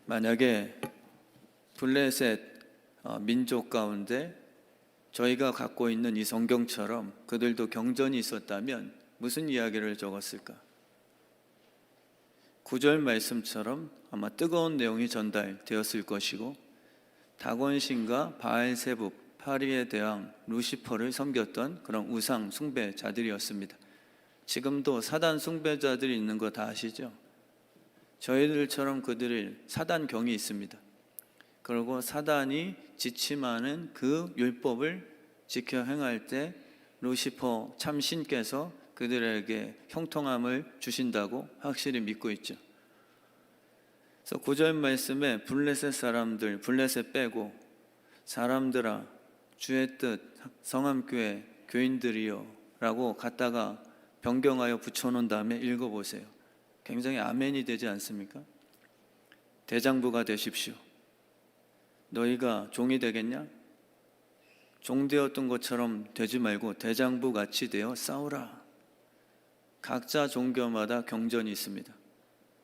만약에 블레셋 민족 가운데 저희가 갖고 있는 이 성경처럼 그들도 경전이 있었다면 무슨 이야기를 적었을까? 9절 말씀처럼 아마 뜨거운 내용이 전달되었을 것이고, 다곤신과 바알세붑, 파리의 대왕 루시퍼를 섬겼던 그런 우상 숭배자들이었습니다. 지금도 사단 숭배자들이 있는 거 다 아시죠? 저희들처럼 그들이 사단경이 있습니다. 그리고 사단이 지침하는 그 율법을 지켜 행할 때 루시퍼 참신께서 그들에게 형통함을 주신다고 확실히 믿고 있죠. 그래서 9절 말씀에 블레셋 사람들, 블레셋 빼고 사람들아 주의 뜻 성함교회 교인들이여 라고 갖다가 변경하여 붙여놓은 다음에 읽어보세요. 굉장히 아멘이 되지 않습니까? 대장부가 되십시오. 너희가 종이 되겠냐? 종되었던 것처럼 되지 말고 대장부 같이 되어 싸우라. 각자 종교마다 경전이 있습니다.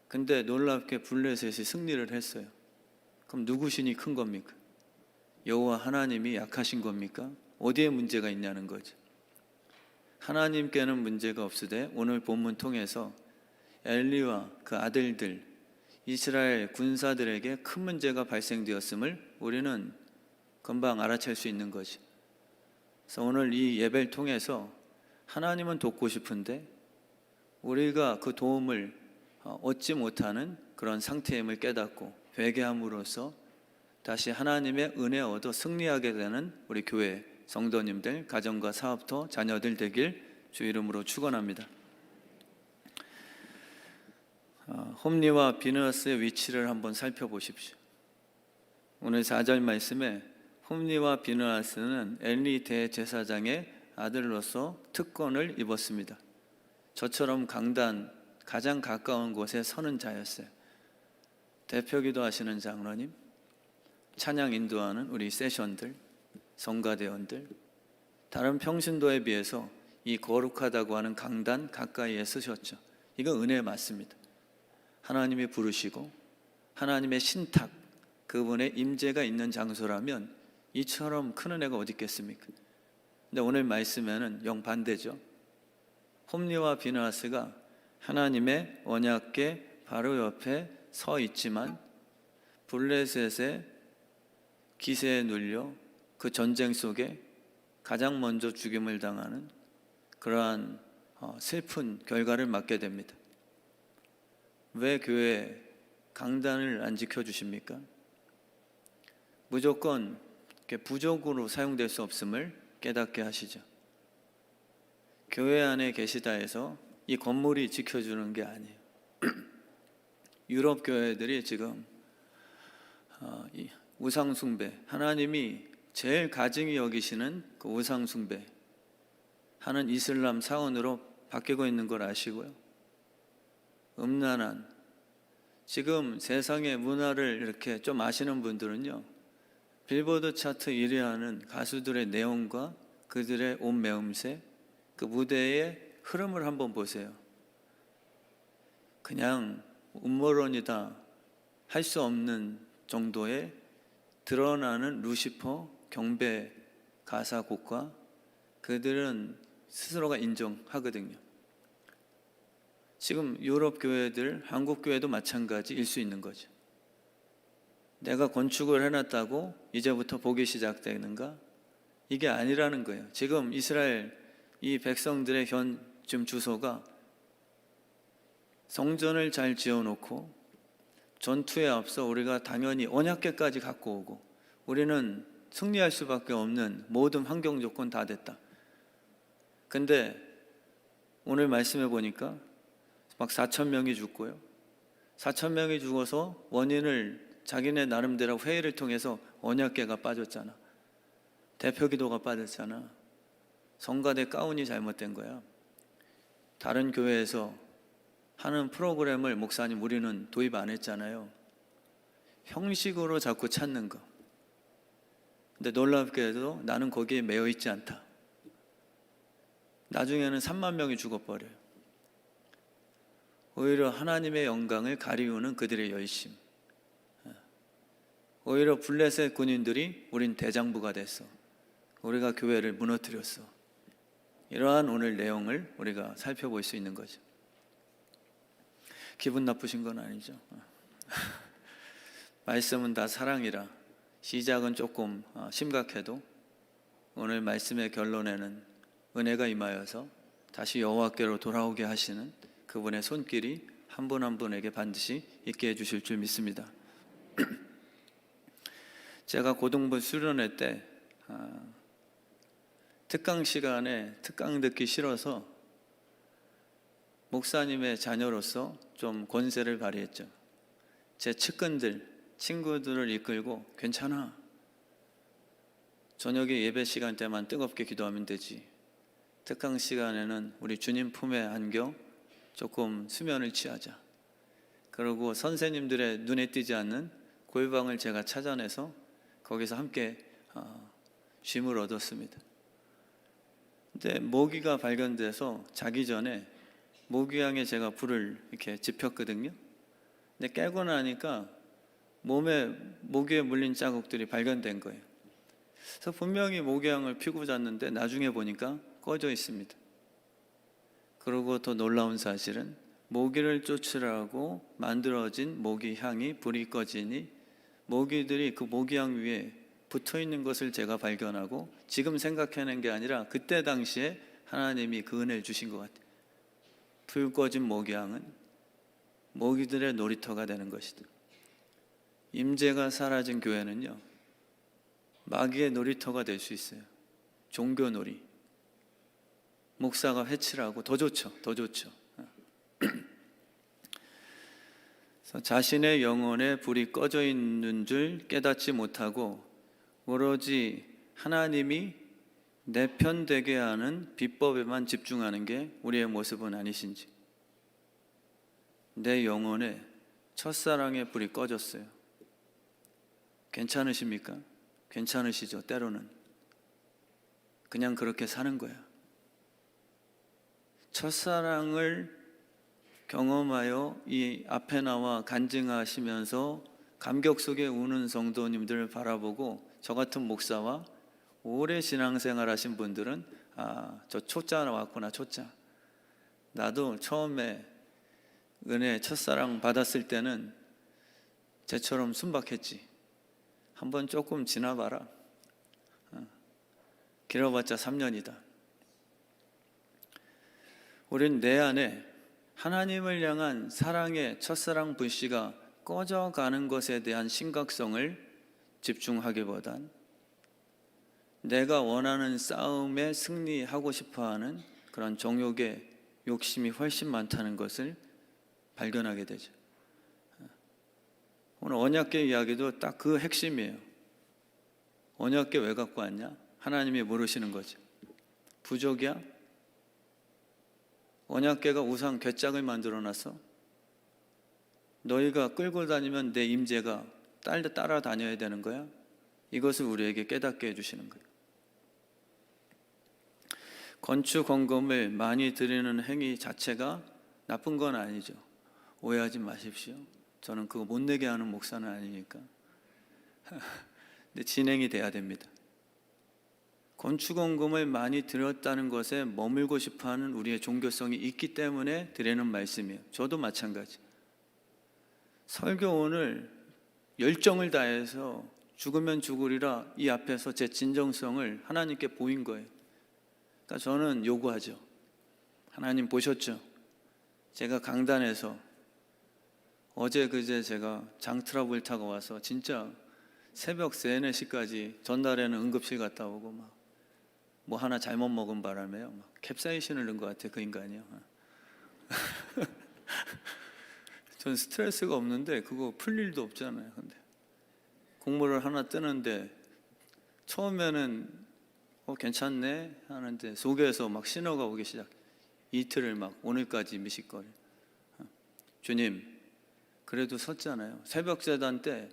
근데 놀랍게 블레셋이 승리를 했어요. 그럼 누구 신이 큰 겁니까? 여호와 하나님이 약하신 겁니까? 어디에 문제가 있냐는 거죠. 하나님께는 문제가 없으되 오늘 본문 통해서 엘리와 그 아들들 이스라엘 군사들에게 큰 문제가 발생되었음을 우리는 금방 알아챌 수 있는 거죠. 그래서 오늘 이 예배를 통해서 하나님은 돕고 싶은데 우리가 그 도움을 얻지 못하는 그런 상태임을 깨닫고 회개함으로써 다시 하나님의 은혜 얻어 승리하게 되는 우리 교회 성도님들, 가정과 사업터, 자녀들 되길 주 이름으로 축원합니다. 홈리와 비느하스의 위치를 한번 살펴보십시오. 오늘 4절 말씀에 홈리와 비느하스는 엘리 대제사장의 아들로서 특권을 입었습니다. 저처럼 강단 가장 가까운 곳에 서는 자였어요. 대표기도 하시는 장로님, 찬양 인도하는 우리 세션들, 성가대원들, 다른 평신도에 비해서 이 거룩하다고 하는 강단 가까이에 서셨죠. 이거 은혜 맞습니다. 하나님이 부르시고 하나님의 신탁, 그분의 임재가 있는 장소라면 이처럼 큰 은혜가 어디 있겠습니까? 근데 오늘 말씀에는 영반대죠. 홈리와 비느하스가 하나님의 언약궤 바로 옆에 서 있지만 블레셋의 기세에 눌려 그 전쟁 속에 가장 먼저 죽임을 당하는 그러한 슬픈 결과를 맞게 됩니다. 왜 교회에 강단을 안 지켜주십니까? 무조건 부적으로 사용될 수 없음을 깨닫게 하시죠. 교회 안에 계시다 해서 이 건물이 지켜주는 게 아니에요. 유럽 교회들이 지금 우상 숭배, 하나님이 제일 가증히 여기시는 그 우상 숭배 하는 이슬람 사원으로 바뀌고 있는 걸 아시고요. 음란한, 지금 세상의 문화를 이렇게 좀 아시는 분들은요, 빌보드 차트 1위 하는 가수들의 내용과 그들의 옷 매음새, 그 무대의 흐름을 한번 보세요. 그냥 음모론이다 할 수 없는 정도의 드러나는 루시퍼 경배 가사곡과 그들은 스스로가 인정하거든요. 지금 유럽 교회들, 한국 교회도 마찬가지일 수 있는 거죠. 내가 건축을 해놨다고 이제부터 복이 시작되는가? 이게 아니라는 거예요. 지금 이스라엘 이 백성들의 지금 주소가 성전을 잘 지어놓고 전투에 앞서 우리가 당연히 언약궤까지 갖고 오고 우리는 승리할 수밖에 없는 모든 환경 조건 다 됐다. 근데 오늘 말씀해 보니까 막 4,000명이 죽고요. 4,000명이 죽어서 원인을 자기네 나름대로 회의를 통해서 언약궤가 빠졌잖아. 대표기도가 빠졌잖아. 성가대 가운이 잘못된 거야. 다른 교회에서 하는 프로그램을 목사님 우리는 도입 안 했잖아요. 형식으로 자꾸 찾는 거. 근데 놀랍게도 나는 거기에 매여 있지 않다. 나중에는 3만 명이 죽어버려요. 오히려 하나님의 영광을 가리우는 그들의 열심. 오히려 블레셋 군인들이 우린 대장부가 됐어. 우리가 교회를 무너뜨렸어. 이러한 오늘 내용을 우리가 살펴볼 수 있는 거죠. 기분 나쁘신 건 아니죠. 말씀은 다 사랑이라 시작은 조금 심각해도 오늘 말씀의 결론에는 은혜가 임하여서 다시 여호와께로 돌아오게 하시는 그분의 손길이 한 분 한 분에게 반드시 있게 해주실 줄 믿습니다. 제가 고등부 수련회 때 특강 시간에 특강 듣기 싫어서 목사님의 자녀로서 좀 권세를 발휘했죠. 제 측근들, 친구들을 이끌고 괜찮아. 저녁에 예배 시간 때만 뜨겁게 기도하면 되지. 특강 시간에는 우리 주님 품에 안겨 조금 수면을 취하자. 그리고 선생님들의 눈에 띄지 않는 골방을 제가 찾아내서 거기서 함께 쉼을 얻었습니다. 근데 모기가 발견돼서 자기 전에 모기향에 제가 불을 이렇게 지폈거든요. 근데 깨고 나니까 몸에 모기에 물린 자국들이 발견된 거예요. 그래서 분명히 모기향을 피고 잤는데 나중에 보니까 꺼져 있습니다. 그리고 더 놀라운 사실은 모기를 쫓으라고 만들어진 모기향이 불이 꺼지니 모기들이 그 모기향 위에 붙어 있는 것을 제가 발견하고 지금 생각해낸 게 아니라 그때 당시에 하나님이 그 은혜를 주신 것 같아요. 불 꺼진 모기향은 모기들의 놀이터가 되는 것이다. 임재가 사라진 교회는요, 마귀의 놀이터가 될 수 있어요. 종교놀이. 목사가 회칠하고 더 좋죠. 더 좋죠. 자신의 영혼에 불이 꺼져 있는 줄 깨닫지 못하고 오로지 하나님이 내 편 되게 하는 비법에만 집중하는 게 우리의 모습은 아니신지. 내 영혼에 첫사랑의 불이 꺼졌어요. 괜찮으십니까? 괜찮으시죠? 때로는 그냥 그렇게 사는 거야. 첫사랑을 경험하여 이 앞에 나와 간증하시면서 감격 속에 우는 성도님들을 바라보고 저 같은 목사와 오래 신앙생활 하신 분들은 저 초짜 나왔구나. 초짜. 나도 처음에 은혜 첫사랑 받았을 때는 쟤처럼 순박했지. 한번 조금 지나봐라. 길어봤자 3년이다. 우린 내 안에 하나님을 향한 사랑의 첫사랑 불씨가 꺼져가는 것에 대한 심각성을 집중하기보단 내가 원하는 싸움에 승리하고 싶어하는 그런 정욕의 욕심이 훨씬 많다는 것을 발견하게 되죠. 오늘 언약궤 이야기도 딱 그 핵심이에요. 언약궤 왜 갖고 왔냐? 하나님이 모르시는 거죠. 부족이야? 언약궤가 우상 궤짝을 만들어놨어? 너희가 끌고 다니면 내 임재가 따라다녀야 되는 거야? 이것을 우리에게 깨닫게 해주시는 거예요. 건축 헌금을 많이 드리는 행위 자체가 나쁜 건 아니죠. 오해하지 마십시오. 저는 그거 못 내게 하는 목사는 아니니까. 근데 진행이 돼야 됩니다. 건축 헌금을 많이 드렸다는 것에 머물고 싶어하는 우리의 종교성이 있기 때문에 드리는 말씀이에요. 저도 마찬가지. 설교원을 열정을 다해서 죽으면 죽으리라 이 앞에서 제 진정성을 하나님께 보인 거예요. 그러니까 저는 요구하죠. 하나님 보셨죠? 제가 강단에서 어제 그제 제가 장 트러블 타고 와서 진짜 새벽 3, 4시까지 전날에는 응급실 갔다 오고 뭐 하나 잘못 먹은 바람에요. 캡사이신을 넣은 것 같아요. 그 인간이요. 전 스트레스가 없는데 그거 풀 일도 없잖아요. 근데 국물을 하나 뜨는데 처음에는 괜찮네 하는데 속에서 막 신호가 오기 시작. 이틀을 막 오늘까지 미식거려. 주님 그래도 섰잖아요. 새벽 제단 때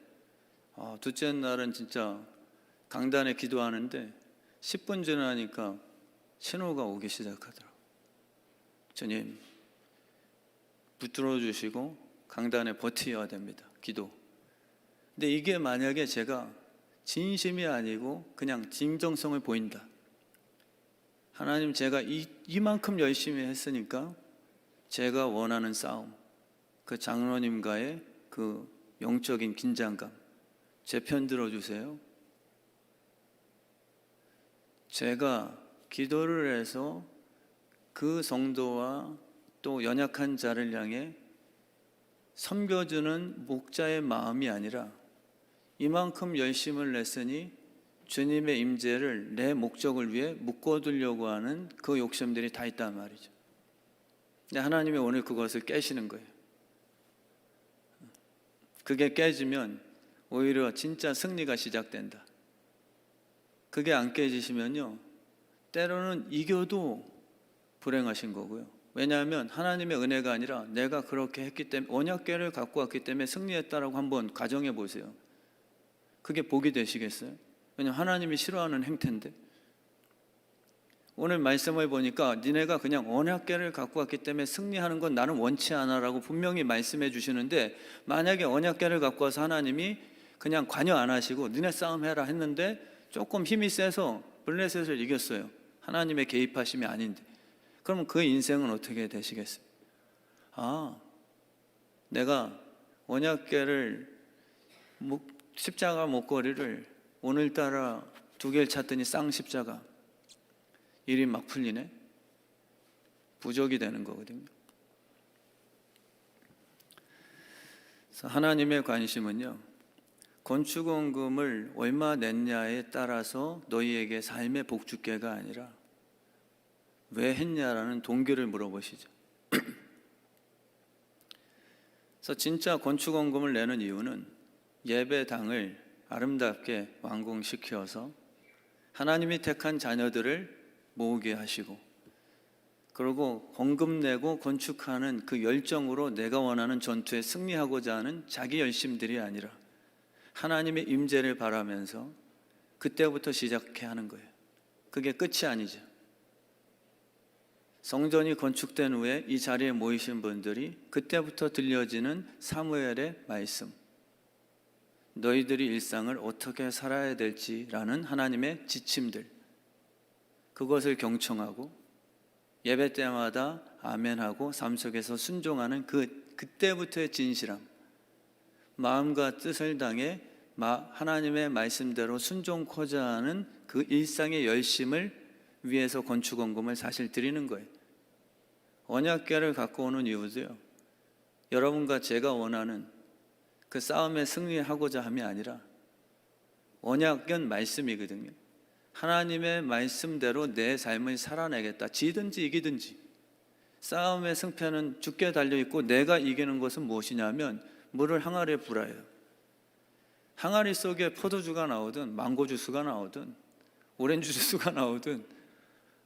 둘째 날은 진짜 강단에 기도하는데 10분 지나니까 신호가 오기 시작하더라고요. 주님 붙들어 주시고 강단에 버텨야 됩니다. 기도. 근데 이게 만약에 제가 진심이 아니고 그냥 진정성을 보인다. 하나님, 제가 이만큼 열심히 했으니까 제가 원하는 싸움, 그 장로님과의 그 영적인 긴장감, 제 편 들어주세요. 제가 기도를 해서 그 성도와 또 연약한 자를 향해 섬겨주는 목자의 마음이 아니라 이만큼 열심을 냈으니 주님의 임재를 내 목적을 위해 묶어두려고 하는 그 욕심들이 다 있단 말이죠. 근데 하나님이 오늘 그것을 깨시는 거예요. 그게 깨지면 오히려 진짜 승리가 시작된다. 그게 안 깨지시면요, 때로는 이겨도 불행하신 거고요. 왜냐하면 하나님의 은혜가 아니라 내가 그렇게 했기 때문에, 언약궤를 갖고 왔기 때문에 승리했다라고 한번 가정해 보세요. 그게 복이 되시겠어요? 왜냐하면 하나님이 싫어하는 행태인데. 오늘 말씀을 보니까 니네가 그냥 언약궤를 갖고 왔기 때문에 승리하는 건 나는 원치 않아라고 분명히 말씀해 주시는데, 만약에 언약궤를 갖고 와서 하나님이 그냥 관여 안 하시고 니네 싸움해라 했는데 조금 힘이 세서 블레셋을 이겼어요. 하나님의 개입하심이 아닌데. 그러면 그 인생은 어떻게 되시겠어요? 내가 언약궤를, 십자가 목걸이를 오늘따라 2개를 찾더니 쌍십자가, 일이 막 풀리네. 부족이 되는 거거든요. 그래서 하나님의 관심은요, 건축원금을 얼마 냈냐에 따라서 너희에게 삶의 복주께가 아니라 왜 했냐라는 동기를 물어보시죠. 그래서 진짜 건축원금을 내는 이유는 예배당을 아름답게 완공시켜서 하나님이 택한 자녀들을 모으게 하시고, 그리고 헌금 내고 건축하는 그 열정으로 내가 원하는 전투에 승리하고자 하는 자기 열심들이 아니라 하나님의 임재를 바라면서 그때부터 시작해야 하는 거예요. 그게 끝이 아니죠. 성전이 건축된 후에 이 자리에 모이신 분들이 그때부터 들려지는 사무엘의 말씀, 너희들이 일상을 어떻게 살아야 될지라는 하나님의 지침들, 그것을 경청하고 예배 때마다 아멘하고 삶 속에서 순종하는 그때부터의 진실함, 마음과 뜻을 당해 하나님의 말씀대로 순종코자 하는 그 일상의 열심을 위해서 건축원금을 사실 드리는 거예요. 언약궤를 갖고 오는 이유도요, 여러분과 제가 원하는 그 싸움에 승리하고자 함이 아니라, 언약은 말씀이거든요. 하나님의 말씀대로 내 삶을 살아내겠다. 지든지 이기든지. 싸움의 승패는 주께 달려있고 내가 이기는 것은 무엇이냐면 물을 항아리에 불어요. 항아리 속에 포도주가 나오든 망고 주스가 나오든 오렌지 주스가 나오든,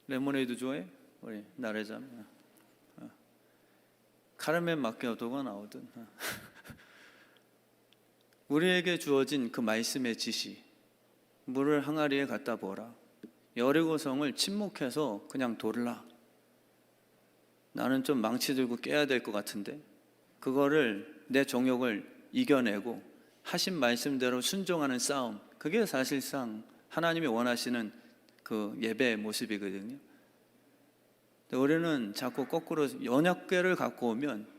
레모네이드 좋아해? 우리 나래잠. 카라멜 마키아토가 나오든 우리에게 주어진 그 말씀의 지시, 물을 항아리에 갖다 부어라. 여리고성을 침묵해서 그냥 돌라. 나는 좀 망치 들고 깨야 될 것 같은데, 그거를 내 정욕을 이겨내고 하신 말씀대로 순종하는 싸움, 그게 사실상 하나님이 원하시는 그 예배의 모습이거든요. 우리는 자꾸 거꾸로 언약궤를 갖고 오면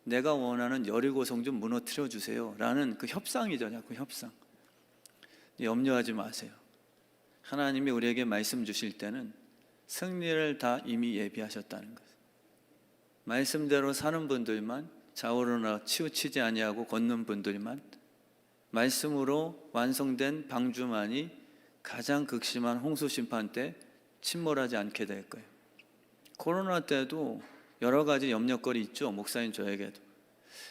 내가 원하는 여리고성 좀 무너뜨려 주세요 라는 그 협상이죠. 자꾸 협상. 염려하지 마세요. 하나님이 우리에게 말씀 주실 때는 승리를 다 이미 예비하셨다는 것을. 말씀대로 사는 분들만, 좌우로나 치우치지 아니하고 걷는 분들만, 말씀으로 완성된 방주만이 가장 극심한 홍수 심판 때 침몰하지 않게 될 거예요. 코로나 때도 여러 가지 염려거리 있죠. 목사님 저에게도.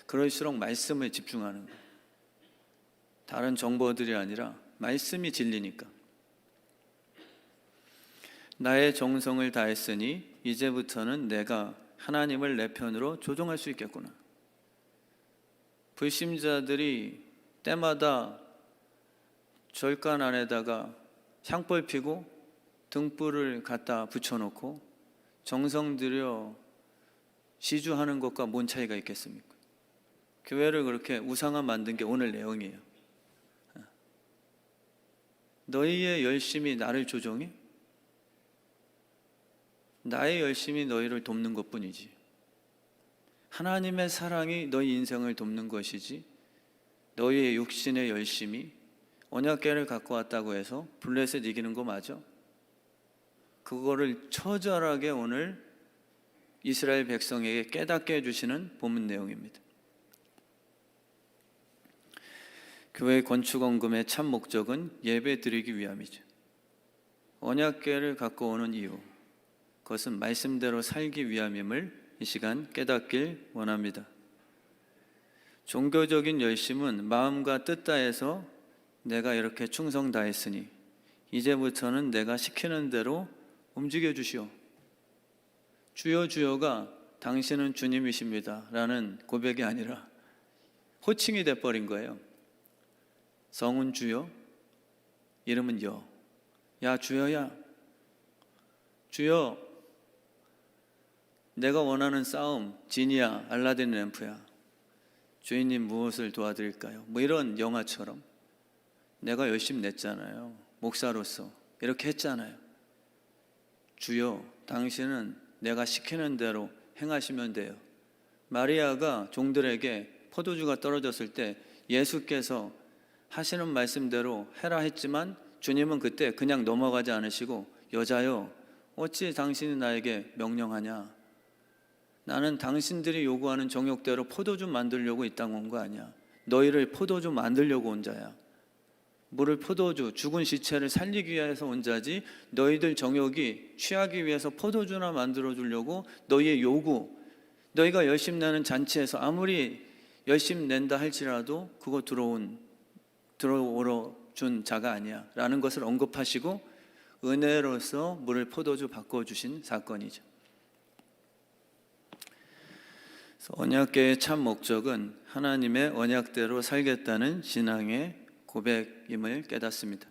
그럴수록 말씀에 집중하는 거예요. 다른 정보들이 아니라 말씀이 진리니까. 나의 정성을 다했으니 이제부터는 내가 하나님을 내 편으로 조종할 수 있겠구나. 불신자들이 때마다 절간 안에다가 향불 피고 등불을 갖다 붙여놓고 정성 들여 시주하는 것과 뭔 차이가 있겠습니까? 교회를 그렇게 우상화 만든 게 오늘 내용이에요. 너희의 열심이 나를 조종해? 나의 열심이 너희를 돕는 것뿐이지. 하나님의 사랑이 너희 인생을 돕는 것이지, 너희의 육신의 열심이 언약궤를 갖고 왔다고 해서 블레셋 이기는 거 맞아? 그거를 처절하게 오늘 이스라엘 백성에게 깨닫게 해주시는 본문 내용입니다. 교회 건축 헌금의 참 목적은 예배 드리기 위함이죠. 언약궤를 갖고 오는 이유, 그것은 말씀대로 살기 위함임을 이 시간 깨닫길 원합니다. 종교적인 열심은 마음과 뜻 다해서 내가 이렇게 충성 다했으니 이제부터는 내가 시키는 대로 움직여 주시오. 주여 주여가 당신은 주님이십니다 라는 고백이 아니라 호칭이 돼버린 거예요. 성은 주여, 이름은 여. 야 주여야, 주여, 내가 원하는 싸움 진이야, 알라딘 램프야, 주인님 무엇을 도와드릴까요? 뭐 이런 영화처럼 내가 열심히 냈잖아요. 목사로서 이렇게 했잖아요. 주여, 당신은 내가 시키는 대로 행하시면 돼요. 마리아가 종들에게 포도주가 떨어졌을 때 예수께서 하시는 말씀대로 해라 했지만 주님은 그때 그냥 넘어가지 않으시고, 여자여, 어찌 당신이 나에게 명령하냐? 나는 당신들이 요구하는 정욕대로 포도주 만들려고 이 땅 온 거 아니야. 너희를 포도주 만들려고 온 자야. 물을 포도주, 죽은 시체를 살리기 위해서 온 자지, 너희들 정욕이 취하기 위해서 포도주나 만들어 주려고 너희의 요구, 너희가 열심 내는 잔치에서 아무리 열심 낸다 할지라도 그거 들어오러 준 자가 아니야 라는 것을 언급하시고 은혜로서 물을 포도주 바꿔주신 사건이죠. 언약궤의 참 목적은 하나님의 언약대로 살겠다는 신앙의 고백임을 깨닫습니다.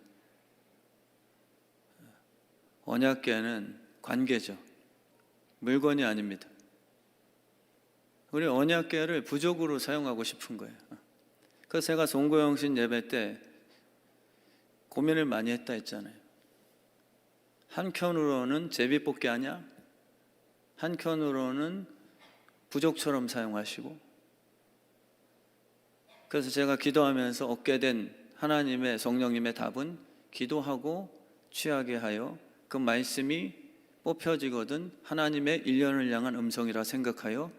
언약궤는 관계죠. 물건이 아닙니다. 우리 언약궤를 부족으로 사용하고 싶은 거예요. 그래서 제가 송구영신 예배 때 고민을 많이 했다 했잖아요. 한켠으로는 제비뽑기 하냐? 한켠으로는 부족처럼 사용하시고, 그래서 제가 기도하면서 얻게 된 하나님의 성령님의 답은 기도하고 취하게 하여 그 말씀이 뽑혀지거든 하나님의 일련을 향한 음성이라 생각하여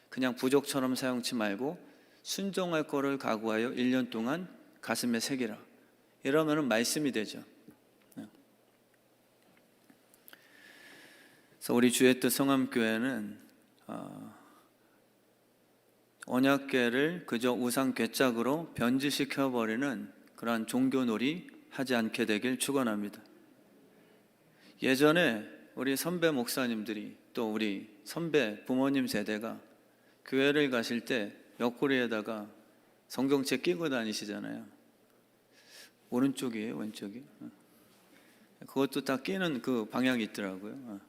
그냥 부족처럼 사용치 말고 순종할 거를 각오하여 1년 동안 가슴에 새기라. 이러면 말씀이 되죠. 그래서 우리 주의 뜻 성암교회는 언약궤를 그저 우상 궤짝으로 변질시켜버리는 그러한 종교놀이 하지 않게 되길 축원합니다. 예전에 우리 선배 목사님들이 또 우리 선배 부모님 세대가 교회를 가실 때 옆구리에다가 성경책 끼고 다니시잖아요. 오른쪽이에요, 왼쪽이? 그것도 다 끼는 그 방향이 있더라고요.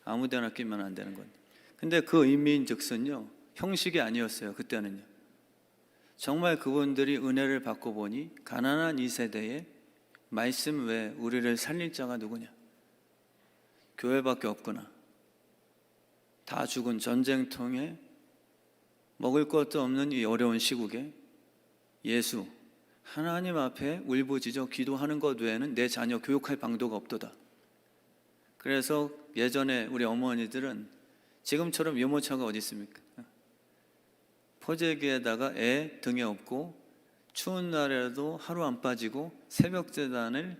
아무데나 끼면 안 되는 건데. 근데 그 의미인즉슨요, 형식이 아니었어요. 그때는요. 정말 그분들이 은혜를 받고 보니 가난한 이 세대에 말씀 외에 우리를 살릴 자가 누구냐? 교회밖에 없구나. 다 죽은 전쟁통에 먹을 것도 없는 이 어려운 시국에 예수, 하나님 앞에 울부짖어 기도하는 것 외에는 내 자녀 교육할 방도가 없도다. 그래서 예전에 우리 어머니들은 지금처럼 유모차가 어디 있습니까? 포제기에다가 애 등에 업고 추운 날에도 하루 안 빠지고 새벽 제단을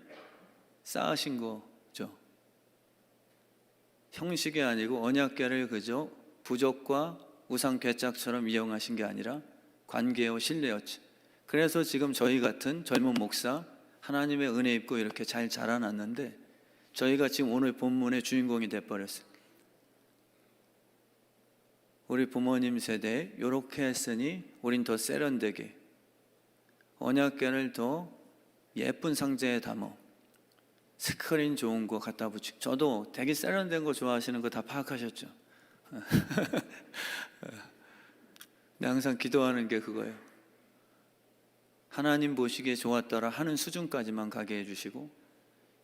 쌓으신 거죠. 형식이 아니고 언약궤를 그저 부족과 우상 궤짝처럼 이용하신 게 아니라 관계요 신뢰였죠. 그래서 지금 저희 같은 젊은 목사 하나님의 은혜 입고 이렇게 잘 자라났는데 저희가 지금 오늘 본문의 주인공이 돼버렸어요. 우리 부모님 세대에 이렇게 했으니 우린 더 세련되게 언약궤를 더 예쁜 상자에 담아 스크린 좋은 거 갖다 붙이고, 저도 되게 세련된 거 좋아하시는 거 다 파악하셨죠? 근데 항상 기도하는 게 그거예요. 하나님 보시기에 좋았더라 하는 수준까지만 가게 해주시고,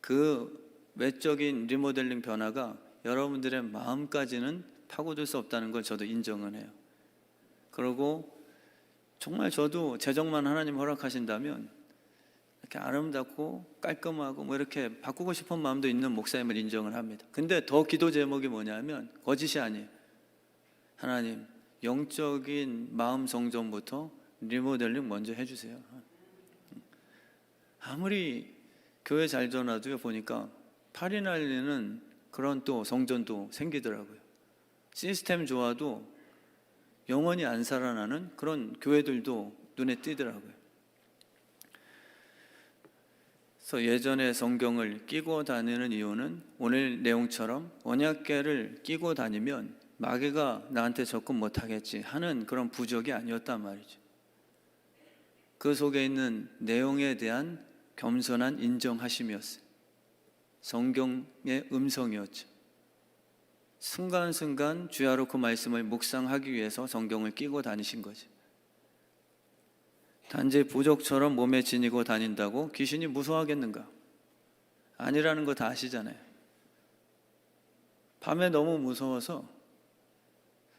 그 외적인 리모델링 변화가 여러분들의 마음까지는 파고들 수 없다는 걸 저도 인정은 해요. 그리고 정말 저도 재정만 하나님 허락하신다면 이렇게 아름답고 깔끔하고 뭐 이렇게 바꾸고 싶은 마음도 있는 목사님을 인정을 합니다. 근데 더 기도 제목이 뭐냐면 거짓이 아니에요. 하나님, 영적인 마음 성전부터 리모델링 먼저 해주세요. 아무리 교회 잘 전화도요, 보니까 팔이 날리는 그런 또 성전도 생기더라고요. 시스템 좋아도 영원히 안 살아나는 그런 교회들도 눈에 띄더라고요. 그래서 예전에 성경을 끼고 다니는 이유는 오늘 내용처럼 언약궤를 끼고 다니면 마귀가 나한테 접근 못하겠지 하는 그런 부적이 아니었단 말이죠. 그 속에 있는 내용에 대한 겸손한 인정하심이었어요. 성경의 음성이었죠. 순간순간 주야로 그 말씀을 묵상하기 위해서 성경을 끼고 다니신 거죠. 단지 부족처럼 몸에 지니고 다닌다고 귀신이 무서워하겠는가? 아니라는 거 다 아시잖아요. 밤에 너무 무서워서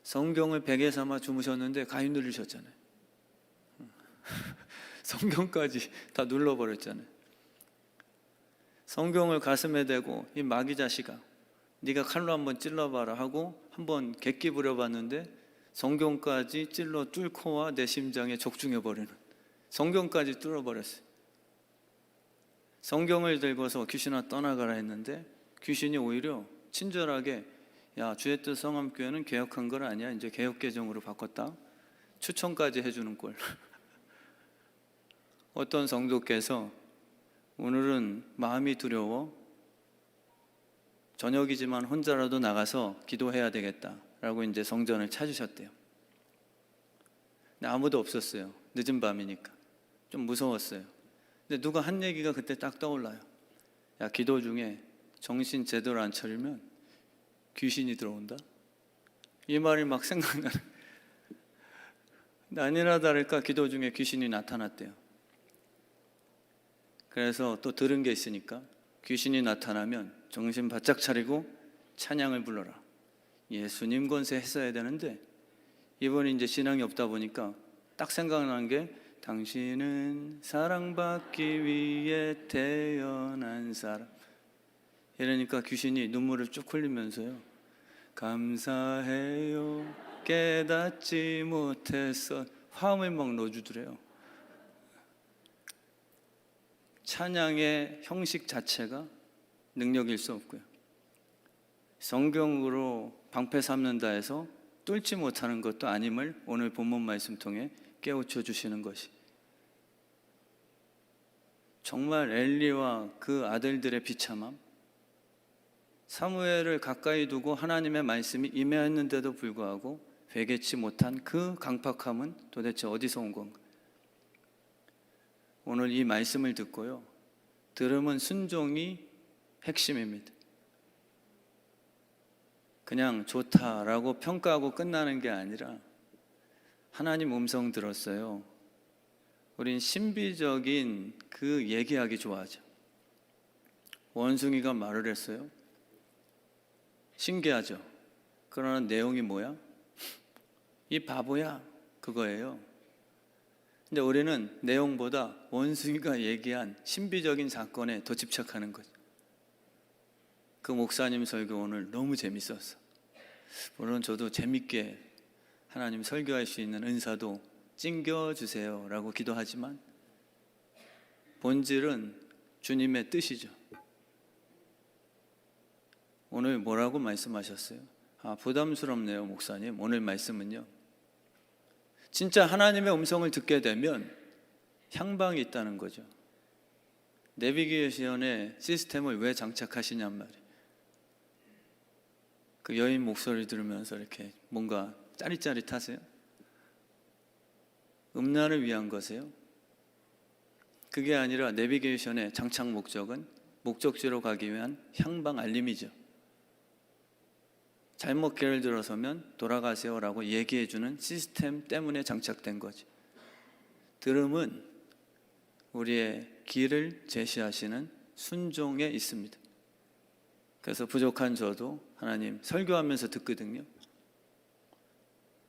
성경을 베개 삼아 주무셨는데 가위 누르셨잖아요. 성경까지 다 눌러버렸잖아요. 성경을 가슴에 대고 이 마귀 자식아, 네가 칼로 한번 찔러봐라 하고 한번 객기 부려봤는데 성경까지 찔러 뚫고 와 내 심장에 적중해버리는, 성경까지 뚫어버렸어요. 성경을 들고서 귀신아 떠나가라 했는데 귀신이 오히려 친절하게, 야, 주의 뜻 성함교회는 개혁한 건 아니야, 이제 개혁개정으로 바꿨다, 추천까지 해주는 꼴. 어떤 성도께서 오늘은 마음이 두려워 저녁이지만 혼자라도 나가서 기도해야 되겠다라고 이제 성전을 찾으셨대요. 근데 아무도 없었어요. 늦은 밤이니까 좀 무서웠어요. 근데 누가 한 얘기가 그때 딱 떠올라요. 야, 기도 중에 정신 제대로 안 차리면 귀신이 들어온다. 이 말이 막 생각나는. 아니나 다를까 기도 중에 귀신이 나타났대요. 그래서 또 들은 게 있으니까 귀신이 나타나면 정신 바짝 차리고 찬양을 불러라. 예수님 권세 했어야 되는데 이번에 이제 신앙이 없다 보니까 딱 생각난 게, 당신은 사랑받기 위해 태어난 사람. 이러니까 귀신이 눈물을 쭉 흘리면서요, 감사해요 깨닫지 못했어, 화음을 막 넣어주더래요. 찬양의 형식 자체가 능력일 수 없고요, 성경으로 방패 삼는다 해서 뚫지 못하는 것도 아님을 오늘 본문 말씀 통해 깨우쳐 주시는 것이, 정말 엘리와 그 아들들의 비참함, 사무엘을 가까이 두고 하나님의 말씀이 임했는데도 불구하고 회개치 못한 그 강팍함은 도대체 어디서 온 건가? 오늘 이 말씀을 듣고요, 들음은 순종이 핵심입니다. 그냥 좋다라고 평가하고 끝나는 게 아니라, 하나님 음성 들었어요, 우린 신비적인 그 얘기하기 좋아하죠. 원숭이가 말을 했어요. 신기하죠. 그러나 내용이 뭐야? 이 바보야, 그거예요. 근데 우리는 내용보다 원숭이가 얘기한 신비적인 사건에 더 집착하는 거죠. 그 목사님 설교 오늘 너무 재밌었어. 물론 저도 재밌게 하나님 설교할 수 있는 은사도 찡겨주세요 라고 기도하지만 본질은 주님의 뜻이죠. 오늘 뭐라고 말씀하셨어요? 부담스럽네요 목사님. 오늘 말씀은요, 진짜 하나님의 음성을 듣게 되면 향방이 있다는 거죠. 내비게이션의 시스템을 왜 장착하시냔 말이에요. 그 여인 목소리 들으면서 이렇게 뭔가 짜릿짜릿하세요? 음란을 위한 거세요? 그게 아니라 내비게이션의 장착 목적은 목적지로 가기 위한 향방 알림이죠. 잘못 길을 들어서면 돌아가세요라고 얘기해주는 시스템 때문에 장착된 거죠. 들음은 우리의 길을 제시하시는 순종에 있습니다. 그래서 부족한 저도 하나님 설교하면서 듣거든요.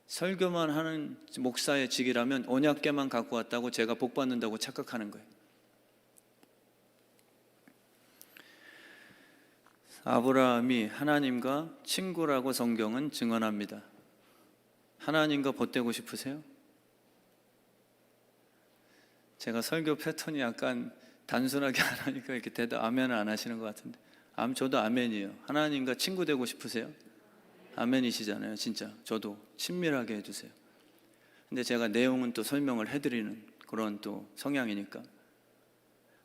설교만 하는 목사의 직이라면 언약궤만 갖고 왔다고 제가 복 받는다고 착각하는 거예요. 아브라함이 하나님과 친구라고 성경은 증언합니다. 하나님과 벗되고 싶으세요? 제가 설교 패턴이 약간 단순하게 하나니까 이렇게 대답 아멘을 안 하시는 것 같은데, 저도 아멘이에요. 하나님과 친구 되고 싶으세요? 아멘이시잖아요. 진짜 저도 친밀하게 해주세요. 근데 제가 내용은 또 설명을 해드리는 그런 또 성향이니까,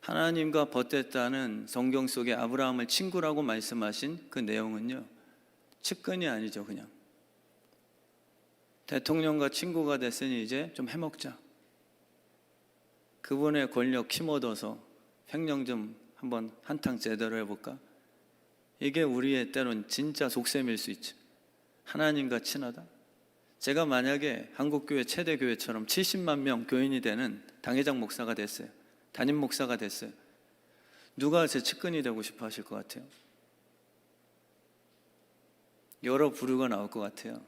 하나님과 벗됐다는 성경 속에 아브라함을 친구라고 말씀하신 그 내용은요, 측근이 아니죠. 그냥 대통령과 친구가 됐으니 이제 좀 해먹자, 그분의 권력 힘얻어서 횡령 좀 한번 한탕 제대로 해볼까, 이게 우리의 때론 진짜 속셈일 수 있죠. 하나님과 친하다. 제가 만약에 한국교회 최대 교회처럼 70만 명 교인이 되는 당회장 목사가 됐어요. 담임 목사가 됐어요. 누가 제 측근이 되고 싶어 하실 것 같아요? 여러 부류가 나올 것 같아요.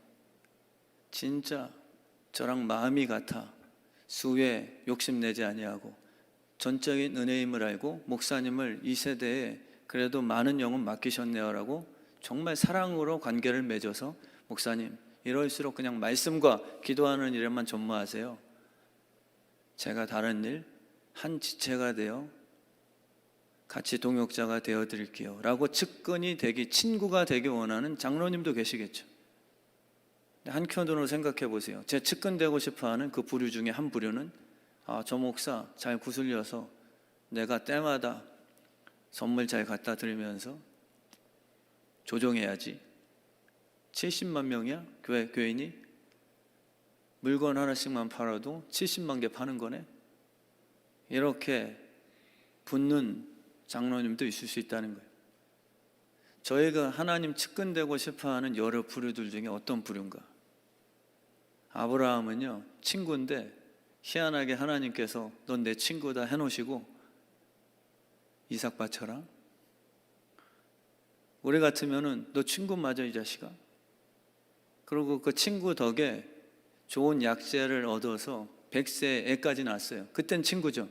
진짜 저랑 마음이 같아 수에 욕심내지 아니하고 전적인 은혜임을 알고 목사님을 이 세대에 그래도 많은 영혼 맡기셨네요 라고 정말 사랑으로 관계를 맺어서, 목사님 이럴수록 그냥 말씀과 기도하는 일에만 전무하세요. 제가 다른 일 한 지체가 되어 같이 동역자가 되어 드릴게요 라고 측근이 되기, 친구가 되기 원하는 장로님도 계시겠죠. 한편으로 생각해 보세요. 제 측근 되고 싶어하는 그 부류 중에 한 부류는, 저 목사 잘 구슬려서 내가 때마다 선물 잘 갖다 드리면서 조정해야지. 70만 명이야? 교인이? 물건 하나씩만 팔아도 70만 개 파는 거네? 이렇게 붙는 장로님도 있을 수 있다는 거예요. 저희가 하나님 측근 되고 싶어하는 여러 부류들 중에 어떤 부류인가? 아브라함은요, 친구인데 희한하게 하나님께서 넌 내 친구다 해놓으시고 이삭 바쳐라. 우리 같으면은 너 친구 맞아 이 자식아. 그리고 그 친구 덕에 좋은 약재를 얻어서 100세 애까지 낳았어요. 그땐 친구죠.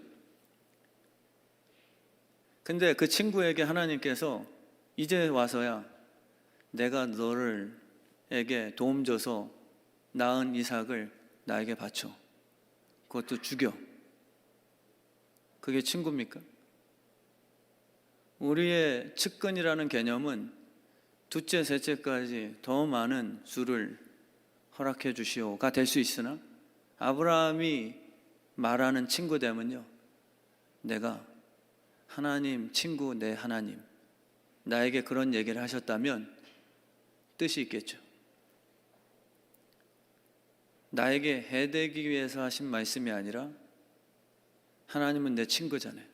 근데 그 친구에게 하나님께서 이제 와서야 내가 너를에게 도움 줘서 낳은 이삭을 나에게 바쳐. 그것도 죽여. 그게 친구입니까? 우리의 측근이라는 개념은 둘째, 셋째까지 더 많은 수를 허락해 주시오가 될 수 있으나, 아브라함이 말하는 친구됨은요, 내가 하나님 친구, 내 하나님, 나에게 그런 얘기를 하셨다면 뜻이 있겠죠. 나에게 해되기 위해서 하신 말씀이 아니라 하나님은 내 친구잖아요.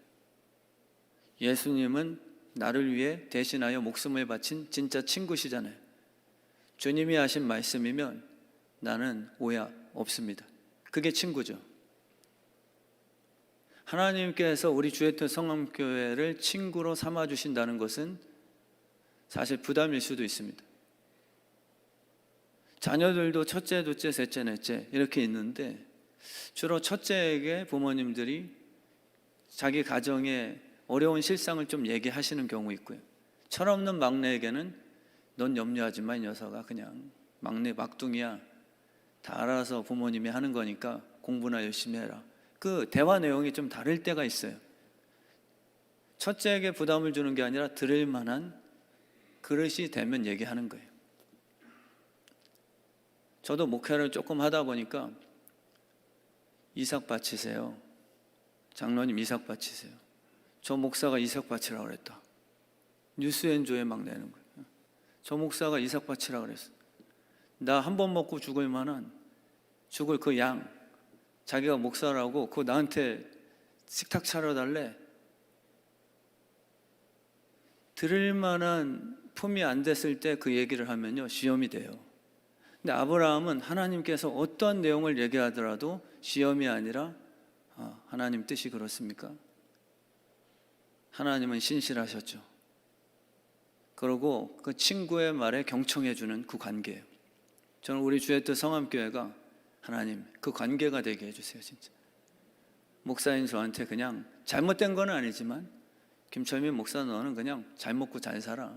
예수님은 나를 위해 대신하여 목숨을 바친 진짜 친구시잖아요. 주님이 하신 말씀이면 나는 오해 없습니다. 그게 친구죠. 하나님께서 우리 주의토 성함교회를 친구로 삼아주신다는 것은 사실 부담일 수도 있습니다. 자녀들도 첫째, 둘째, 셋째, 넷째 이렇게 있는데, 주로 첫째에게 부모님들이 자기 가정의 어려운 실상을 좀 얘기하시는 경우 있고요. 철없는 막내에게는 넌 염려하지 마, 이 녀석아. 그냥 막내 막둥이야. 다 알아서 부모님이 하는 거니까 공부나 열심히 해라. 그 대화 내용이 좀 다를 때가 있어요. 첫째에게 부담을 주는 게 아니라 들을 만한 그릇이 되면 얘기하는 거예요. 저도 목회를 조금 하다 보니까 이삭 바치세요. 장로님 이삭 바치세요. 저 목사가 이삭 바치라고 그랬다. 뉴스엔조에 막 내는 거예요. 저 목사가 이삭 바치라고 그랬어. 나 한 번 먹고 죽을 만한, 죽을 그 양, 자기가 목사라고 그거 나한테 식탁 차려달래. 들을 만한 품이 안 됐을 때 그 얘기를 하면요, 시험이 돼요. 근데 아브라함은 하나님께서 어떤 내용을 얘기하더라도 시험이 아니라 하나님 뜻이 그렇습니까? 하나님은 신실하셨죠. 그러고 그 친구의 말에 경청해주는 그 관계예요. 저는 우리 주의 뜻 성함교회가 하나님 그 관계가 되게 해주세요. 진짜 목사인 저한테 그냥 잘못된 건 아니지만 김철민 목사 너는 그냥 잘 먹고 잘 살아.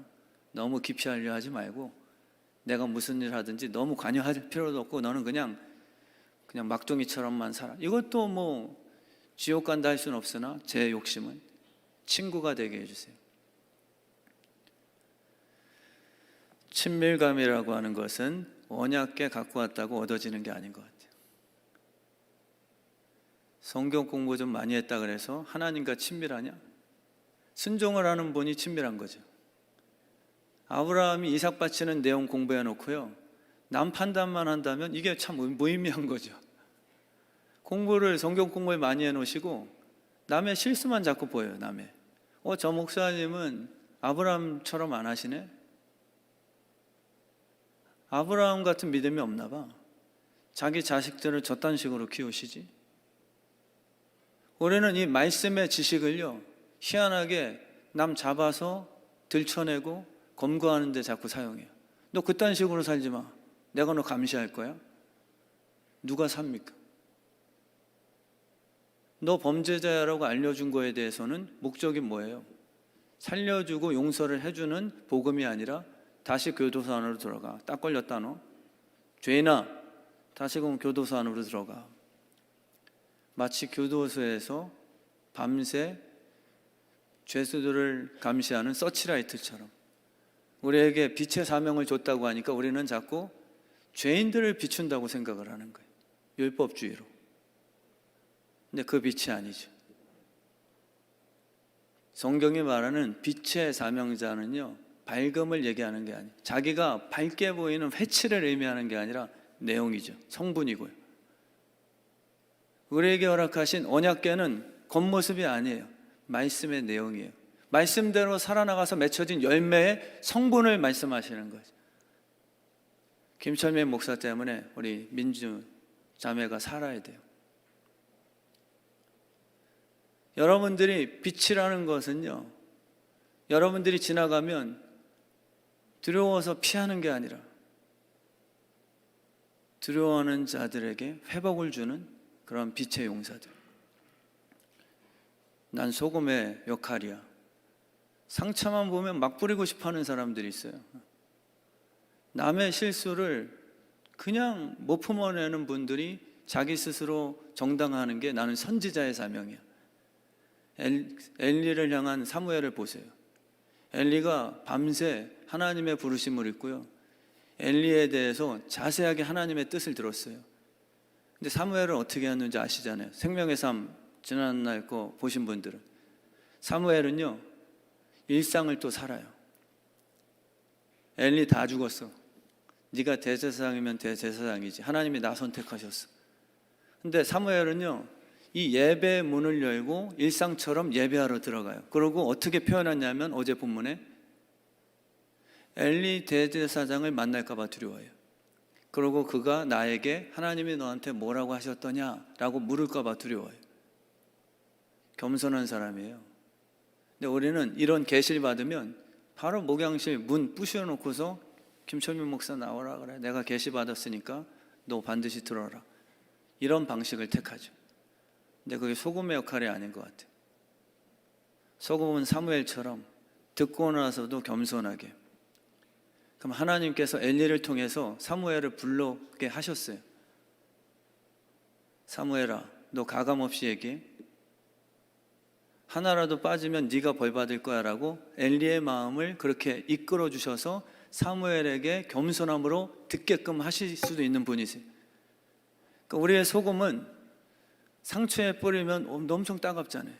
너무 깊이 하려 하지 말고 내가 무슨 일 하든지 너무 관여할 필요도 없고 너는 그냥 막둥이처럼만 살아. 이것도 뭐 지옥 간다 할 수는 없으나 제 욕심은 친구가 되게 해주세요. 친밀감이라고 하는 것은 언약궤 갖고 왔다고 얻어지는 게 아닌 것 같아요. 성경 공부 좀 많이 했다 그래서 하나님과 친밀하냐? 순종을 하는 분이 친밀한 거죠. 아브라함이 이삭 바치는 내용 공부해 놓고요, 남 판단만 한다면 이게 참 무의미한 거죠. 성경 공부를 많이 해 놓으시고 남의 실수만 자꾸 보여요. 남의 저 목사님은 아브라함처럼 안 하시네? 아브라함 같은 믿음이 없나 봐. 자기 자식들을 저딴 식으로 키우시지. 우리는 이 말씀의 지식을요, 희한하게 남 잡아서 들춰내고 검거하는 데 자꾸 사용해요. 너 그딴 식으로 살지 마. 내가 너 감시할 거야? 누가 삽니까? 너 범죄자라고 알려준 거에 대해서는 목적이 뭐예요? 살려주고 용서를 해주는 복음이 아니라 다시 교도소 안으로 들어가. 딱 걸렸다 너. 죄인아, 다시금 교도소 안으로 들어가. 마치 교도소에서 밤새 죄수들을 감시하는 서치라이트처럼 우리에게 빛의 사명을 줬다고 하니까 우리는 자꾸 죄인들을 비춘다고 생각을 하는 거예요. 율법주의로. 근데 그 빛이 아니죠. 성경이 말하는 빛의 사명자는요, 밝음을 얘기하는 게 아니에요. 자기가 밝게 보이는 회치를 의미하는 게 아니라 내용이죠. 성분이고요. 우리에게 허락하신 언약궤는 겉모습이 아니에요. 말씀의 내용이에요. 말씀대로 살아나가서 맺혀진 열매의 성분을 말씀하시는 거죠. 김철민 목사 때문에 우리 민주 자매가 살아야 돼요. 여러분들이 빛이라는 것은요, 여러분들이 지나가면 두려워서 피하는 게 아니라 두려워하는 자들에게 회복을 주는 그런 빛의 용사들. 난 소금의 역할이야. 상처만 보면 막 뿌리고 싶어하는 사람들이 있어요. 남의 실수를 그냥 못 품어내는 분들이 자기 스스로 정당화하는 게 나는 선지자의 사명이야. 엘리를 향한 사무엘을 보세요. 엘리가 밤새 하나님의 부르심을 읽고요, 엘리에 대해서 자세하게 하나님의 뜻을 들었어요. 근데 사무엘은 어떻게 했는지 아시잖아요. 생명의 삶 지난날 거 보신 분들은. 사무엘은요, 일상을 또 살아요. 엘리 다 죽었어. 네가 대제사장이면 대제사장이지. 하나님이 나 선택하셨어. 근데 사무엘은요, 이 예배의 문을 열고 일상처럼 예배하러 들어가요. 그리고 어떻게 표현하냐면 어제 본문에 엘리 대제사장을 만날까 봐 두려워해요. 그리고 그가 나에게 하나님이 너한테 뭐라고 하셨더냐라고 물을까 봐 두려워해요. 겸손한 사람이에요. 근데 우리는 이런 계시를 받으면 바로 목양실 문 부셔놓고서 김철민 목사 나오라 그래. 내가 계시 받았으니까 너 반드시 들어라. 이런 방식을 택하죠. 근데 그게 소금의 역할이 아닌 것 같아요. 소금은 사무엘처럼 듣고 나서도 겸손하게. 그럼 하나님께서 엘리를 통해서 사무엘을 불러게 하셨어요. 사무엘아, 너 가감없이 얘기해. 하나라도 빠지면 네가 벌 받을 거야 라고 엘리의 마음을 그렇게 이끌어 주셔서 사무엘에게 겸손함으로 듣게끔 하실 수도 있는 분이세요. 그러니까 우리의 소금은 상처에 뿌리면 엄청 따갑잖아요.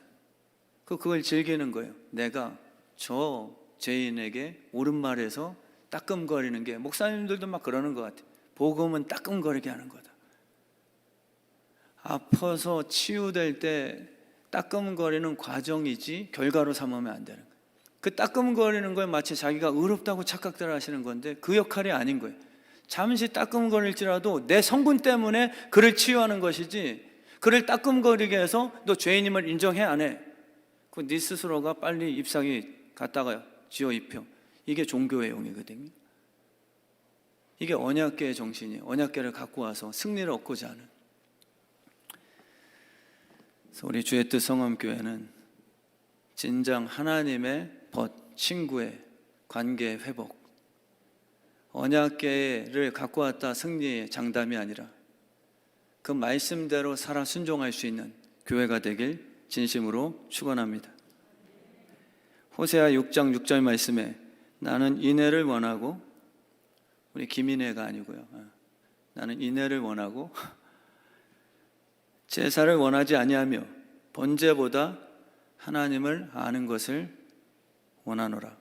그걸 즐기는 거예요. 내가 저 죄인에게 옳은 말해서 따끔거리는 게, 목사님들도 막 그러는 것 같아요. 복음은 따끔거리게 하는 거다. 아파서 치유될 때 따끔거리는 과정이지 결과로 삼으면 안 되는 거예요. 그 따끔거리는 걸 마치 자기가 의롭다고 착각들 하시는 건데 그 역할이 아닌 거예요. 잠시 따끔거릴지라도 내 성분 때문에 그를 치유하는 것이지 그를 따끔거리게 해서 너 죄인임을 인정해 안 해? 그 네 스스로가 빨리 잎사귀 갖다가 지어 입혀. 이게 종교의 영이거든요. 이게 언약궤의 정신이에요. 언약궤를 갖고 와서 승리를 얻고자 하는. 그래서 우리 주의 뜻 성암교회는 진정 하나님의 벗, 친구의 관계 회복, 언약궤를 갖고 왔다 승리의 장담이 아니라 그 말씀대로 살아 순종할 수 있는 교회가 되길 진심으로 축원합니다. 호세아 6장 6절 말씀에 나는 인애를 원하고, 우리 김인애가 아니고요, 나는 인애를 원하고 제사를 원하지 아니하며 번제보다 하나님을 아는 것을 원하노라.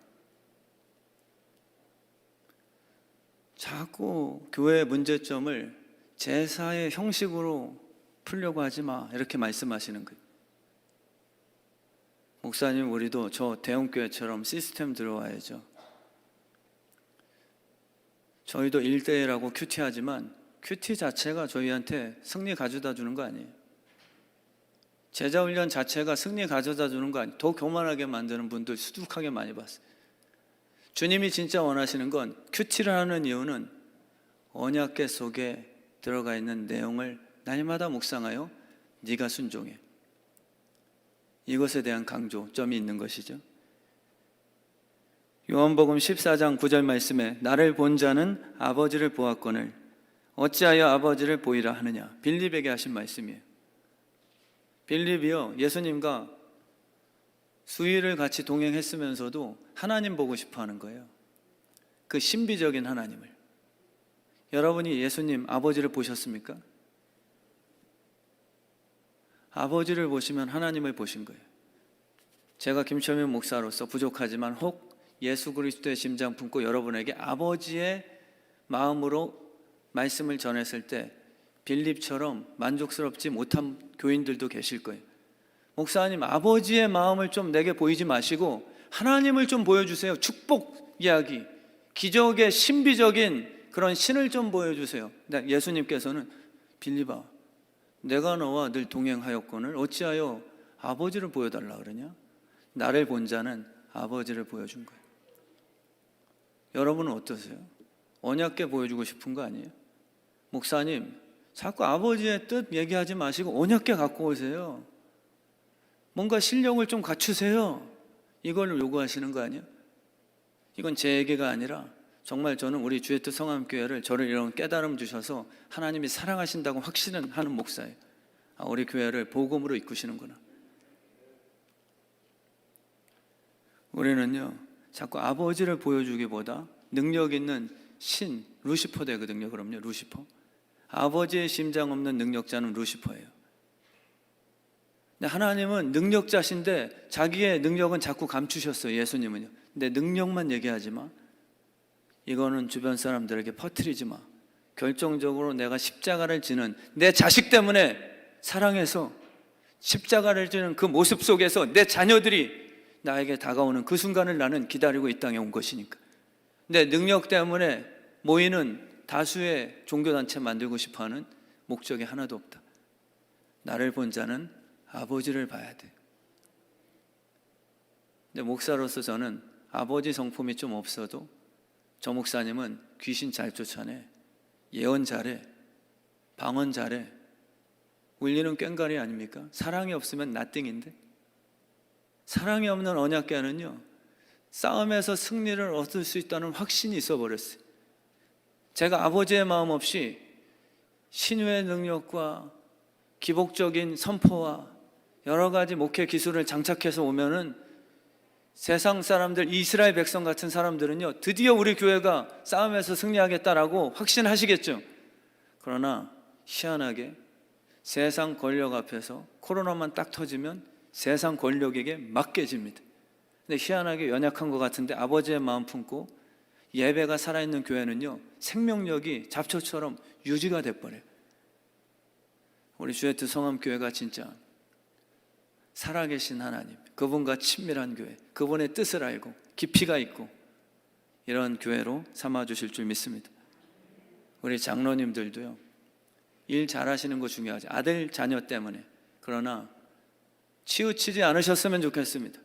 자꾸 교회의 문제점을 제사의 형식으로 풀려고 하지 마, 이렇게 말씀하시는 거예요. 목사님, 우리도 저 대형교회처럼 시스템 들어와야죠. 저희도 1대1하고 큐티 하지만 큐티 자체가 저희한테 승리 가져다 주는 거 아니에요. 제자훈련 자체가 승리 가져다 주는 거 아니에요. 더 교만하게 만드는 분들 수두룩하게 많이 봤어요. 주님이 진짜 원하시는 건, 큐티를 하는 이유는 언약궤 속에 들어가 있는 내용을 날마다 묵상하여 네가 순종해, 이것에 대한 강조점이 있는 것이죠. 요한복음 14장 9절 말씀에 나를 본 자는 아버지를 보았거늘 어찌하여 아버지를 보이라 하느냐, 빌립에게 하신 말씀이에요. 빌립이요, 예수님과 수일을 같이 동행했으면서도 하나님 보고 싶어 하는 거예요. 그 신비적인 하나님을. 여러분이 예수님 아버지를 보셨습니까? 아버지를 보시면 하나님을 보신 거예요. 제가 김철민 목사로서 부족하지만 혹 예수 그리스도의 심장 품고 여러분에게 아버지의 마음으로 말씀을 전했을 때 빌립처럼 만족스럽지 못한 교인들도 계실 거예요. 목사님, 아버지의 마음을 좀 내게 보이지 마시고 하나님을 좀 보여주세요. 축복 이야기, 기적의 신비적인 그런 신을 좀 보여주세요. 예수님께서는 빌립아, 내가 너와 늘 동행하였거늘 어찌하여 아버지를 보여달라 그러냐? 나를 본 자는 아버지를 보여준 거예요. 여러분은 어떠세요? 언약궤 보여주고 싶은 거 아니에요? 목사님, 자꾸 아버지의 뜻 얘기하지 마시고 언약궤 갖고 오세요. 뭔가 실력을 좀 갖추세요. 이걸 요구하시는 거 아니에요? 이건 제 얘기가 아니라 정말 저는 우리 주의 뜻 성암교회를 저를 이런 깨달음 주셔서 하나님이 사랑하신다고 확신하는 목사예요. 우리 교회를 복음으로 이끄시는구나. 우리는요, 자꾸 아버지를 보여주기보다 능력 있는 신, 루시퍼 되거든요. 그럼요, 루시퍼. 아버지의 심장 없는 능력자는 루시퍼예요. 근데 하나님은 능력자신데 자기의 능력은 자꾸 감추셨어요. 예수님은요. 근데 능력만 얘기하지 마. 이거는 주변 사람들에게 퍼뜨리지 마. 결정적으로 내가 십자가를 지는 내 자식 때문에 사랑해서 십자가를 지는 그 모습 속에서 내 자녀들이 나에게 다가오는 그 순간을 나는 기다리고 이 땅에 온 것이니까. 내 능력 때문에 모이는 다수의 종교단체 만들고 싶어하는 목적이 하나도 없다. 나를 본 자는 아버지를 봐야 돼. 근데 목사로서 저는 아버지 성품이 좀 없어도 저 목사님은 귀신 잘 쫓아내, 예언 잘해, 방언 잘해, 울리는 꽹과리 아닙니까? 사랑이 없으면 나띵인데. 사랑이 없는 언약궤는요, 싸움에서 승리를 얻을 수 있다는 확신이 있어버렸어요. 제가 아버지의 마음 없이 신유의 능력과 기복적인 선포와 여러 가지 목회 기술을 장착해서 오면은 세상 사람들, 이스라엘 백성 같은 사람들은요, 드디어 우리 교회가 싸움에서 승리하겠다라고 확신하시겠죠. 그러나 희한하게 세상 권력 앞에서 코로나만 딱 터지면 세상 권력에게 맡겨집니다. 근데 희한하게 연약한 것 같은데 아버지의 마음 품고 예배가 살아있는 교회는요, 생명력이 잡초처럼 유지가 돼버려요. 우리 주의 뜻 성암교회가 진짜 살아계신 하나님, 그분과 친밀한 교회, 그분의 뜻을 알고 깊이가 있고 이런 교회로 삼아주실 줄 믿습니다. 우리 장로님들도요, 일 잘하시는 거 중요하지. 아들 자녀 때문에. 그러나 치우치지 않으셨으면 좋겠습니다.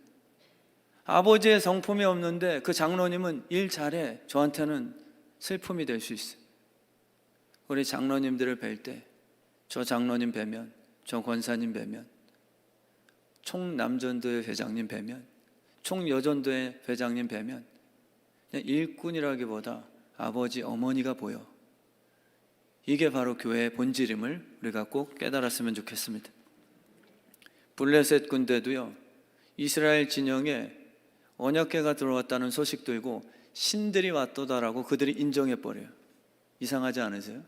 아버지의 성품이 없는데 그 장로님은 일 잘해. 저한테는 슬픔이 될 수 있어요. 우리 장로님들을 뵐 때 저 장로님 뵈면, 저 권사님 뵈면, 총남전도회 회장님 뵈면, 총여전도회 회장님 뵈면 그냥 일꾼이라기보다 아버지, 어머니가 보여. 이게 바로 교회의 본질임을 우리가 꼭 깨달았으면 좋겠습니다. 블레셋 군대도요, 이스라엘 진영에 언약궤가 들어왔다는 소식 들고 신들이 왔도다라고 그들이 인정해버려요. 이상하지 않으세요?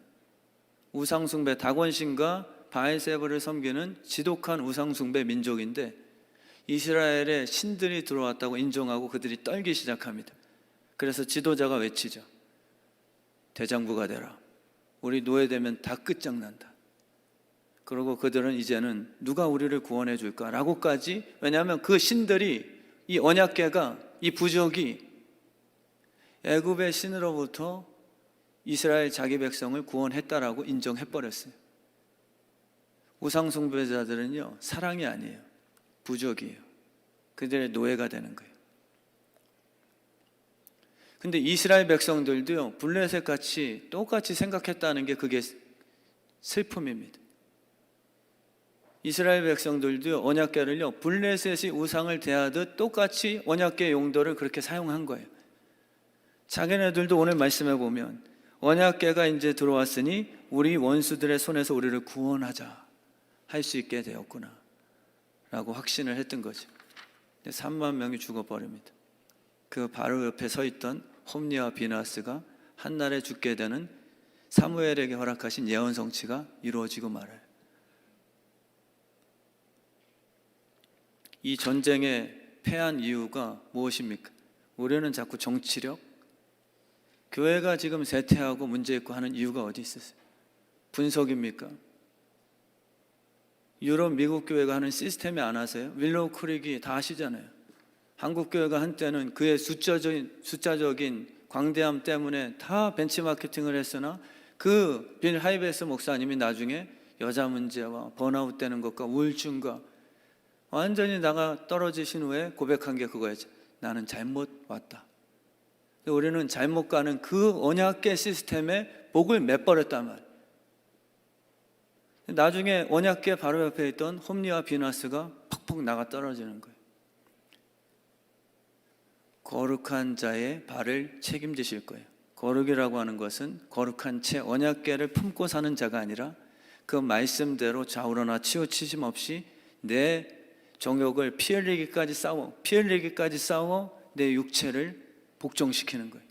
우상숭배, 다곤신과 바알세불을 섬기는 지독한 우상숭배 민족인데 이스라엘에 신들이 들어왔다고 인정하고 그들이 떨기 시작합니다. 그래서 지도자가 외치죠. 대장부가 되라. 우리 노예되면 다 끝장난다. 그러고 그들은 이제는 누가 우리를 구원해 줄까라고까지, 왜냐하면 그 신들이, 이 언약궤가, 이 부족이 애굽의 신으로부터 이스라엘 자기 백성을 구원했다라고 인정해버렸어요. 우상숭배자들은요, 사랑이 아니에요. 부족이에요. 그들의 노예가 되는 거예요. 근데 이스라엘 백성들도요, 블레셋같이 똑같이 생각했다는 게 그게 슬픔입니다. 이스라엘 백성들도요, 언약궤를요, 블레셋이 우상을 대하듯 똑같이 언약궤 용도를 그렇게 사용한 거예요. 자기네들도 오늘 말씀해 보면 언약궤가 이제 들어왔으니 우리 원수들의 손에서 우리를 구원하자 할 수 있게 되었구나 라고 확신을 했던 거죠. 3만 명이 죽어버립니다. 그 바로 옆에 서 있던 홈리와 비나스가 한날에 죽게 되는 사무엘에게 허락하신 예언 성취가 이루어지고 말아요. 이 전쟁에 패한 이유가 무엇입니까? 우리는 자꾸 정치력, 교회가 지금 쇠퇴하고 문제 있고 하는 이유가 어디 있었어요? 분석입니까? 유럽, 미국 교회가 하는 시스템이 안 하세요? 윌로우 크릭이 다 아시잖아요. 한국 교회가 한때는 그의 숫자적인 광대함 때문에 다 벤치마케팅을 했으나 그 빌 하이베스 목사님이 나중에 여자 문제와 번아웃 되는 것과 우울증과 완전히 나가 떨어지신 후에 고백한 게 그거였죠. 나는 잘못 왔다. 우리는 잘못 가는 그 언약궤 시스템에 복을 맺버렸단 말이에요. 나중에 언약궤 바로 옆에 있던 홈리와 비나스가 퍽퍽 나가 떨어지는 거예요. 거룩한 자의 발을 책임지실 거예요. 거룩이라고 하는 것은 거룩한 채 언약궤를 품고 사는 자가 아니라 그 말씀대로 좌우로나 치우치심 없이 내 정욕을 피 흘리기까지 싸워 내 육체를 복종시키는 거예요.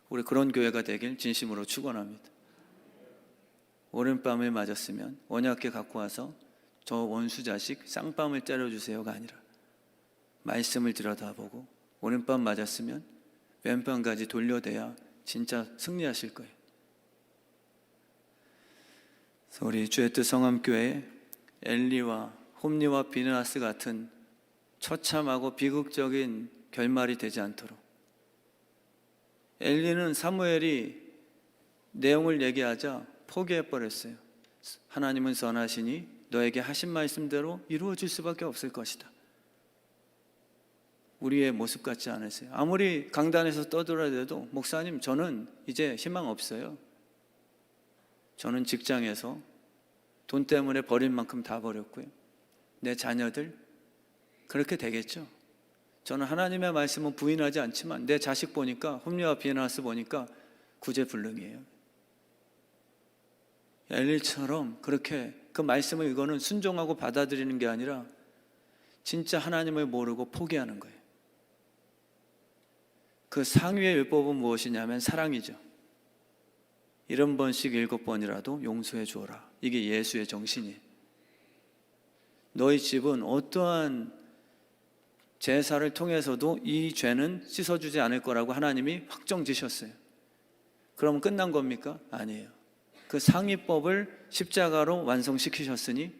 우리 그런 교회가 되길 진심으로 축원합니다. 오른뺨을 맞았으면 언약궤 갖고 와서 저 원수 자식 쌍뺨을 때려주세요가 아니라 말씀을 들여다보고 오른뺨 맞았으면 왼뺨까지 돌려대야 진짜 승리하실 거예요. 그래서 우리 주의 뜻 성함교회에 엘리와 홈리와 비느하스 같은 처참하고 비극적인 결말이 되지 않도록, 엘리는 사무엘이 내용을 얘기하자 포기해버렸어요. 하나님은 선하시니 너에게 하신 말씀대로 이루어질 수밖에 없을 것이다. 우리의 모습 같지 않으세요? 아무리 강단에서 떠들어대도 목사님 저는 이제 희망 없어요. 저는 직장에서 돈 때문에 버릴 만큼 다 버렸고요. 내 자녀들 그렇게 되겠죠. 저는 하나님의 말씀은 부인하지 않지만 내 자식 보니까 홈리와 비느하스 보니까 구제불능이에요. 엘리처럼 그렇게 그 말씀을 이거는 순종하고 받아들이는 게 아니라 진짜 하나님을 모르고 포기하는 거예요. 그 상위의 율법은 무엇이냐면 사랑이죠. 70번씩 7번이라도 용서해 주어라. 이게 예수의 정신이에요. 너희 집은 어떠한 제사를 통해서도 이 죄는 씻어주지 않을 거라고 하나님이 확정지셨어요. 그럼 끝난 겁니까? 아니에요. 그 상위법을 십자가로 완성시키셨으니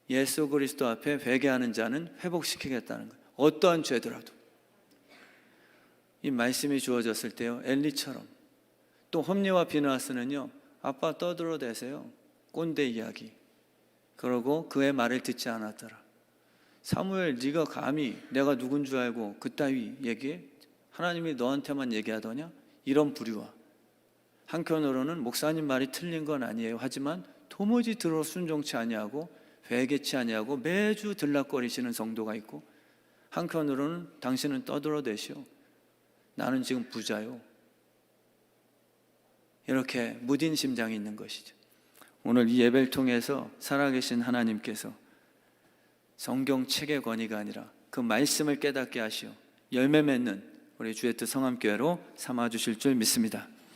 예수 그리스도 앞에 회개하는 자는 회복시키겠다는 거예요. 어떠한 죄더라도. 이 말씀이 주어졌을 때요, 엘리처럼 또 홈리와 비느하스는요, 아빠 떠들어대세요. 꼰대 이야기. 그러고 그의 말을 듣지 않았더라. 사무엘, 네가 감히 내가 누군 줄 알고 그따위 얘기해? 하나님이 너한테만 얘기하더냐? 이런 부류와. 한편으로는 목사님 말이 틀린 건 아니에요. 하지만 도무지 들어 순종치 아니하고 회개치 아니하고 매주 들락거리시는 성도가 있고, 한편으로는 당신은 떠들어대시오. 나는 지금 부자요. 이렇게 무딘 심장이 있는 것이죠. 오늘 이 예배를 통해서 살아계신 하나님께서 성경 책의 권위가 아니라 그 말씀을 깨닫게 하시어 열매 맺는 우리 주의 뜻 성함교회로 삼아주실 줄 믿습니다.